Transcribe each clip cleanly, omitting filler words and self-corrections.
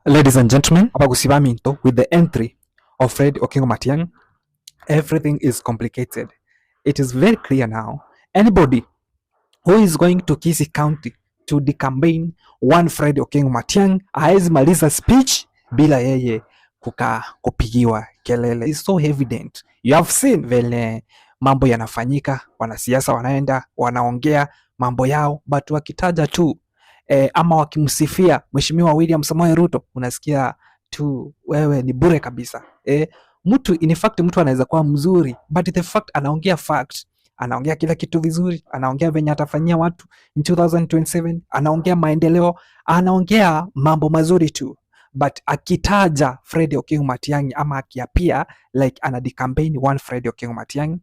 Ladies and gentlemen, hapa Gusii Minto with the entry of Fred Okengo Matiang'i, everything is complicated. It is very clear now. Anybody who is going to Kisii County to decampaign one Fred Okengo Matiang'i haezi maliza speech bila yeye kupigiwa kelele. It's so evident. You have seen vile mambo yanafanyika, wanasiasa wanaenda wanaongea mambo yao, but wakitaja tu ama wakimsifia Mheshimiwa William Samoei Ruto unasikia tu wewe ni bure kabisa. Mtu in fact mtu anaweza kuwa mzuri but the fact anaongea fact, anaongea kila kitu vizuri, anaongea venye atafanyia watu in 2027, anaongea maendeleo, anaongea mambo mazuri tu, but akitaja Fred Okengo Matiang'i ama akiapia like ana decampaign one Fred Okengo Matiang'i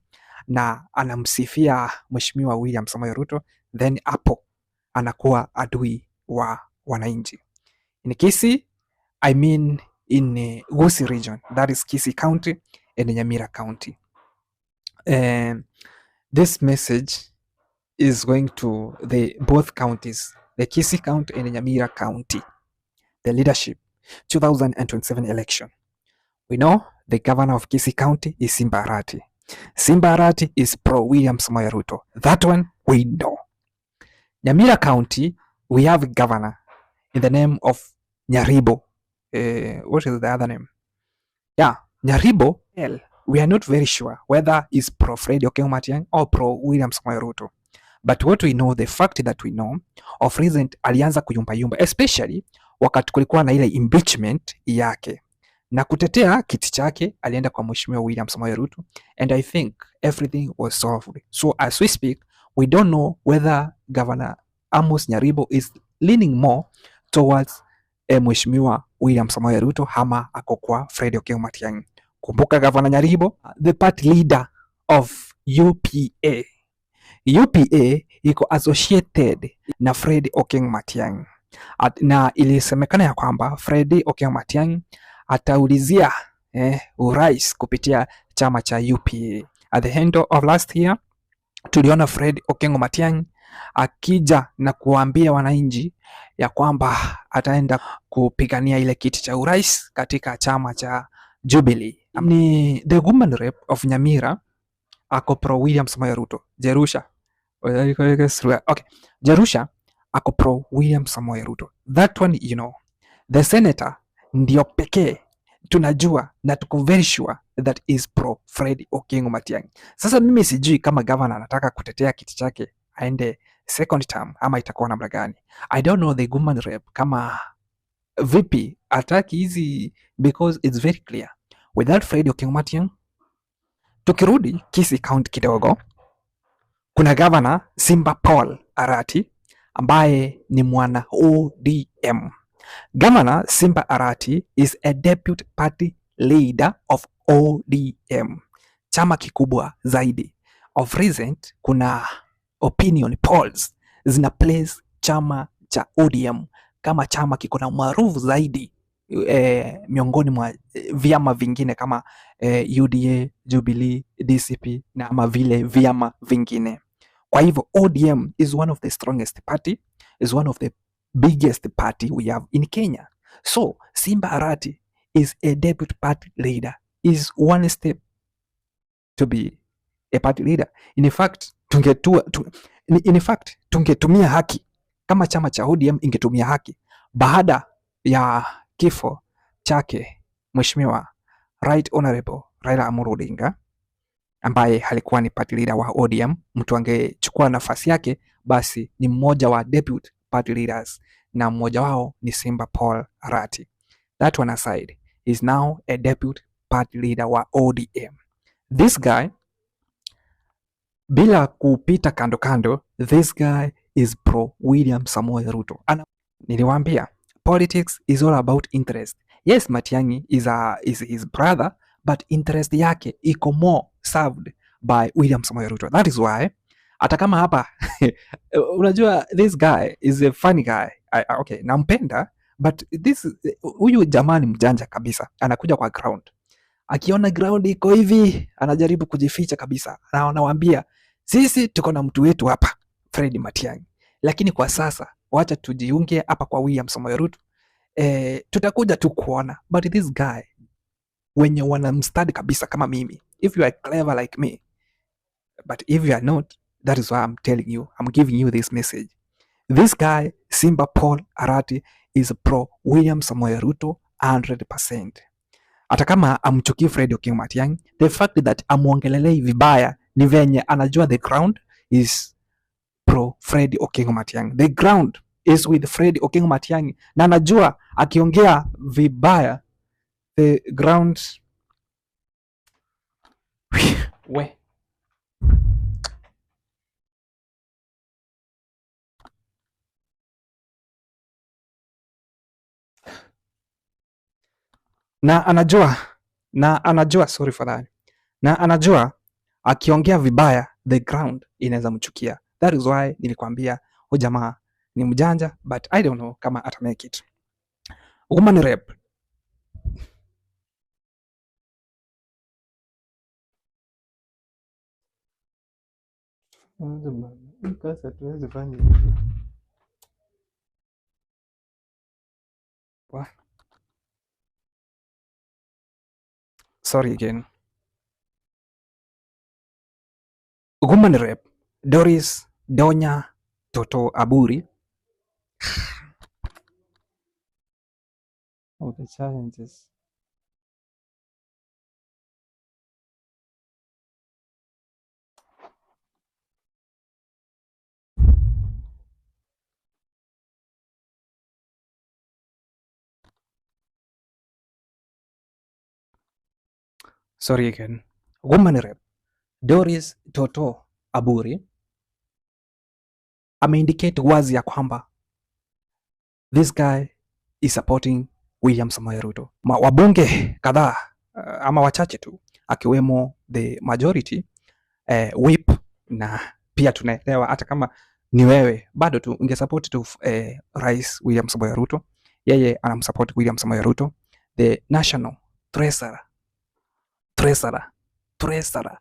na anamsifia Mheshimiwa William Samoei Ruto, then hapo anakuwa adui wa wananchi. In Kisii, I mean in Gusii region, that is Kisii County and Nyamira County. This message is going to the both counties, the Kisii County and Nyamira County, the leadership 2027 election. We know the governor of Kisii County is Simba Arati. Simba Arati is pro William Samoei Ruto. That one we know. Nyamira County, we have a governor in the name of Nyaribo. What is the other name? Yeah, Nyaribo. Well, we are not very sure whether he's pro Fred Okengo Matiang'i or pro William Samoei Ruto. But what we know, the fact that we know of recent alianza kuyumbayumba, especially wakati kulikuwa na ile impeachment yake na kutetea kiti chake, alienda kwa Mheshimiwa William Samoei Ruto, and I think everything was solved. So as we speak, we don't know whether Governor Amos Nyaribo is leaning more towards Mheshimiwa William Samoei Ruto ama ako kwa Fred Okengo Matiang'i. Kumbuka Governor Nyaribo, the party leader of UPA. UPA iko associated na Fred Okengo Matiang'i. Na ilisemekana ya kwamba Fred Okengo Matiang'i ataulizia urais kupitia chama cha UPA. At the end of last year, tuliona Fred Okengo Matiang'i akija na kuambia wananchi ya kwamba ataenda kupigania ile kiti cha urais katika chama cha Jubilee. Ni the woman rep of Nyamira ako pro William Samoei Ruto. Jerusha. Okay. Jerusha ako pro William Samoei Ruto. That one, you know. The senator ndio pekee tunajua na tuko very sure that is pro Fred Okengo Matiang'i. Sasa mimi sijui kama governor anataka kutetea kiti chake aende second term ama itakuwa namna gani. I don't know the woman rep kama vipi ataki hizi, because it's very clear without Fred Okengo Matiang'i. Tukirudi Kisii County kidogo, kuna governor Simba Paul Arati ambaye ni mwana ODM. Governor Simba Arati is a deputy party leader of ODM, chama kikubwa zaidi. Of recent kuna opinion polls zina place chama cha ODM kama chama kiko na maarufu zaidi miongoni mwa vyama vingine kama UDA, Jubilee, DCP na ama vile vyama vingine. Kwa hivyo ODM is one of the strongest party, is one of the biggest party we have in Kenya. So Simba Arati is a deputy party leader, is one step to be a party leader. In fact tungetumia haki kama chama cha ODM ingetumia haki baada ya kifo chake Mheshimiwa Right Honorable Raila Amolo Odinga ambaye alikuwa ni party leader wa ODM. Mtu angechukua nafasi yake basi ni mmoja wa deputy party leaders, na mmoja wao ni Simba Paul Arati. That one aside, is now a deputy party leader wa ODM. This guy, bila kupita kando kando, this guy is pro William Samoei Ruto. Niliwaambia politics is all about interest. Yes, Matiang'i is his brother, but interest yake iko more served by William Samoei Ruto. That is why hata kama hapa unajua this guy is a funny guy. Okay, nampenda, but huyu jamani mjanja kabisa. Anakuja kwa ground, akiona ground iko hivi anajaribu kujificha kabisa, na anawaambia sisi tuko na mtu wetu hapa Fred Matiang'i, lakini kwa sasa wacha tujiunge hapa kwa William Samoei Ruto tutakuja tu kuona, but this guy wenye wanamstudy kabisa kama mimi, if you are clever like me, but if you are not, that is why I'm telling you, I'm giving you this message. This guy Simba Paul Arati is pro William Samoei Ruto 100%. Hata kama amchukii Fred Okengo Matiang'i, the fact that amuongelelei vibaya ni venye anajua the ground is pro Fred Okengo Matiang'i. The ground is with Fred Okengo Matiang'i, na anajua akiongea vibaya the ground we na anajua sorry for that, na anajua akiongea vibaya the ground inaweza mchukia. That is why nilikwambia huyu jamaa ni mjanja, but I don't know kama ata make it. Woman rep sorry again. Woman rep Doris Donya Toto Aburi of the challenges. Sorry again. Woman rep Doris Toto Aburi ameindicate wazi ya kwamba this guy is supporting William Samoei Ruto. Wabunge kadhaa ama wachache tu akiwemo the majority whip, na pia tunaelewa hata kama ni wewe bado tu ungesupport tu Rais William Samoei Ruto. Yeye anamsupport William Samoei Ruto. The national treasurer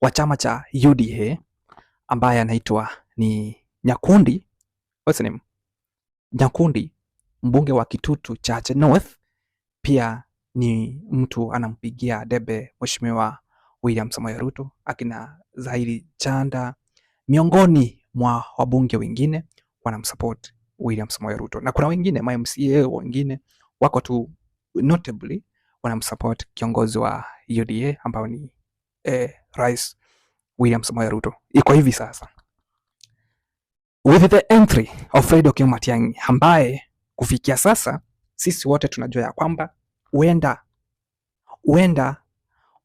wa chama cha UDA ambaye anaitwa ni Nyakundi, what's name? Nyakundi, mbunge wa Kitutu Chache North, pia ni mtu anampigia debe Mheshimiwa William Samoei Ruto. Akina Zairi Chanda miongoni mwa wabunge wengine wanamsupport William Samoei Ruto, na kuna wengine MCA wengine wako tu notably wanamsupport kiongozi wa UDA ambao ni Rais William Samoei Ruto. Iko hivi sasa, with the entry of Fred Okengo Matiang'i ambaye kufikia sasa sisi wote tunajua ya kwamba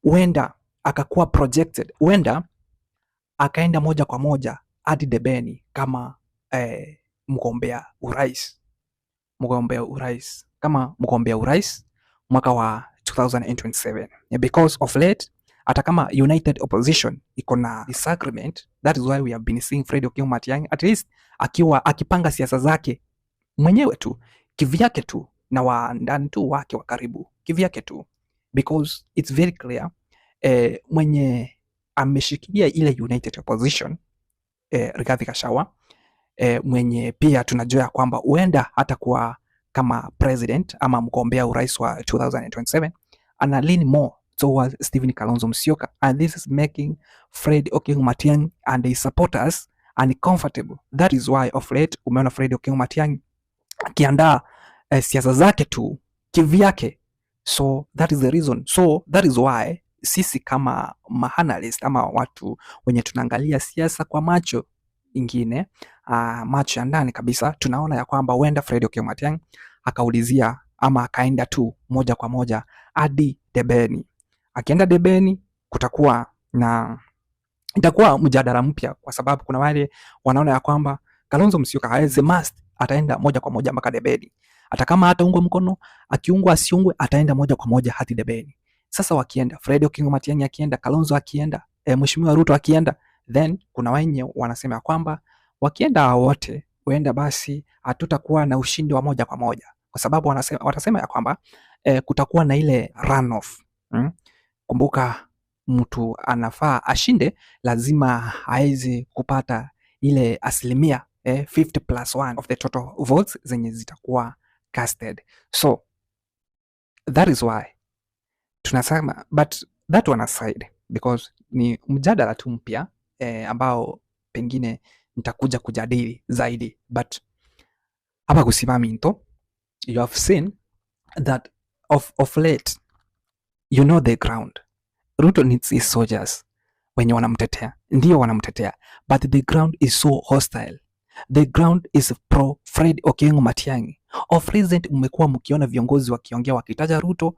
huenda akakuwa projected, huenda akaenda moja kwa moja hadi debeni kama mgombea urais mwaka wa 2027, because of late hata kama United Opposition iko na disagreement, that is why we have been seeing Fred Okengo Matiang'i at least akiwa akipanga siasa zake mwenyewe tu kivyake tu na wandani tu wake wa karibu kivyake tu, because it's very clear mwenye ameshikilia ile United Opposition Rigathi Gachagua, mwenye pia tunajua kwamba huenda hata kuwa kama president ama mgombea urais wa 2027 ana lean more towards Stephen Kalonzo Musyoka, and this is making Fred Okengo Matiang'i and his supporters uncomfortable. That is why of late umeona Fred Okengo Matiang'i akiandaa siasa zake tu kivyake, so that is the reason. So that is why sisi kama maanalyst ama watu wenye tunaangalia siasa kwa macho ingine, macho ya ndani kabisa, tunaona ya kwamba huenda Fred Okengo Matiang'i akaulizia ama akaenda tu moja kwa moja hadi debeni. Akienda debeni itakuwa mjadala mpya, kwa sababu kuna wale wanaona ya kwamba Kalonzo Musyoka hawezi must ataenda moja kwa moja mpaka debeni, hata kama hataungwa mkono, akiungwa asiungwe ataenda moja kwa moja hadi debeni. Sasa wakienda Fred Okengo Matiang'i akienda, Kalonzo akienda, Mheshimiwa Ruto akienda, then kuna wenye wanasema kwamba wakienda wote huenda basi hatutakuwa na ushindi wa moja kwa moja, kwa sababu watasema ya kwamba kutakuwa na ile runoff. Kumbuka mtu anafaa ashinde, lazima aweze kupata ile asilimia 50+1 of the total votes zenye zitakuwa casted. So that is why tunasema, but that one aside, because ni mjadala tu mpya ambao pengine nitakuja kujadili zaidi, but hapa kusimami nto, you have seen that of late, you know, the ground, Ruto needs his soldiers. Wenye wanamtetea ndio wanamtetea, but the ground is so hostile. The ground is pro Fred Okengo Matiang'i. Of recent mmekuwa mkiona viongozi wakiongea wakitaja Ruto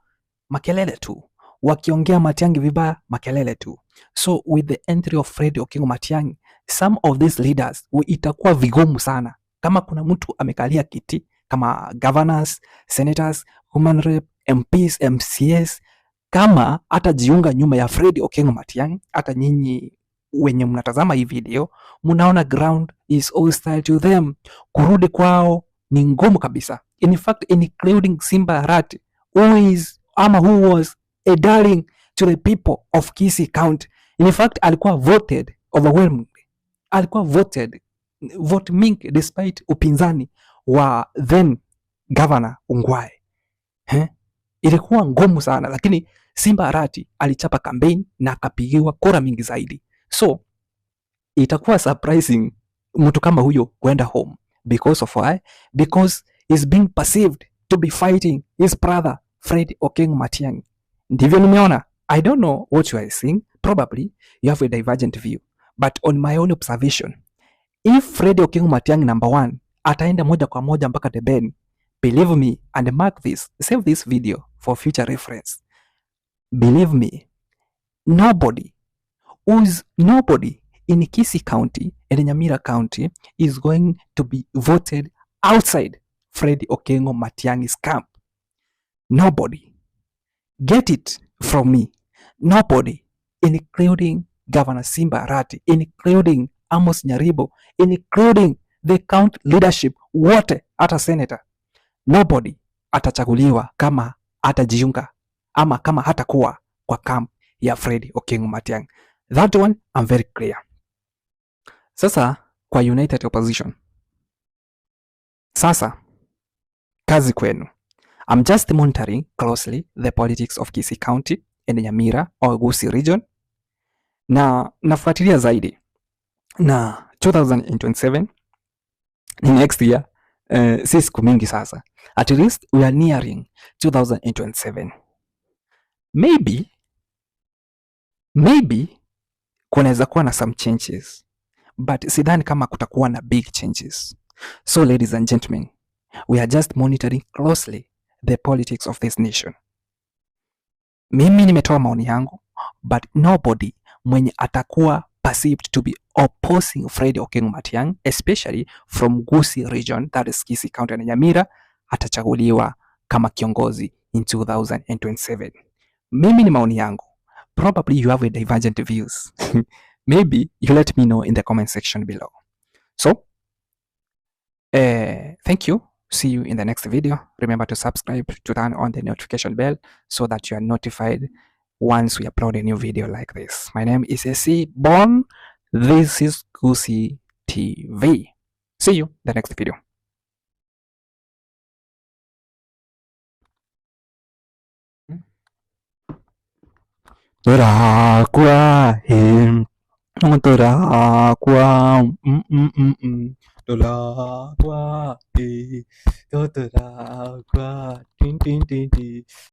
makelele tu, wakiongea Matiang'i vibaya makelele tu. So with the entry of Fred Okengo Matiang'i, some of these leaders itakuwa vigumu sana. Kama kuna mtu amekalia kiti kama governors, senators, human rep, MPs, MCS, kama atajiunga nyuma ya Fred Okengo Matiang'i, hata nyinyi wenye mnatazama hii video mnaona ground is hostile to them. Kurudi kwao ni ngumu kabisa. In fact, including Simba Arati, who was a darling to the people of Kisii County. In fact, alikuwa voted overwhelmingly. Alikuwa voted vote mingi despite upinzani wa then governor Ongwae. Ilikuwa ngumu sana, lakini Simba Arati alichapa campaign na akapigiwa kura mingi zaidi. So itakuwa surprising mtu kama huyo kwenda home because of why? Because he's being perceived to be fighting his brother Fred Okengo Matiang'i. Ndivyo nimeona. I don't know what you are seeing. Probably you have a divergent view, but on my own observation, if Fred Okengo Matiang'i number one ataenda moja kwa moja mpaka debeni, believe me, and mark this, save this video for future reference. Believe me, nobody in Kisii County and Nyamira County is going to be voted outside Fred Okengo Matiang'i's camp. Nobody. Get it from me. Nobody, including Governor Simba Arati, including Amos Nyaribo, including the county leadership, wote, hata senator. Nobody atachaguliwa kama atajiunga ama kama hatakuwa kwa camp ya Fred Okengo Matiang'i. That one I'm very clear. Sasa kwa United Opposition, sasa kazi kwenu. I'm just monitoring closely the politics of Kisii County and Nyamira or Gusii region, na nafuatilia zaidi na 2027 ni next year. Si siku mingi sasa, at least we are nearing 2027. Maybe kunaweza kuwa na some changes, but sidhani kama kutakuwa na big changes. So ladies and gentlemen, we are just monitoring closely the politics of this nation. Mimi nimetoa maoni yangu, but nobody mwenye atakuwa perceived to be opposing Fred Okengo Matiang'i, especially from Gusii region, that is Kisii County na Nyamira, atachaguliwa kama kiongozi in 2027. Mimi ni maoni yangu. Probably you have a divergent views. Maybe you let me know in the comment section below. So, thank you. See you in the next video. Remember to subscribe, to turn on the notification bell so that you are notified once we upload a new video like this. My name is AC Bon. This is Gusii TV. See you in the next video. Torakwa Torakwa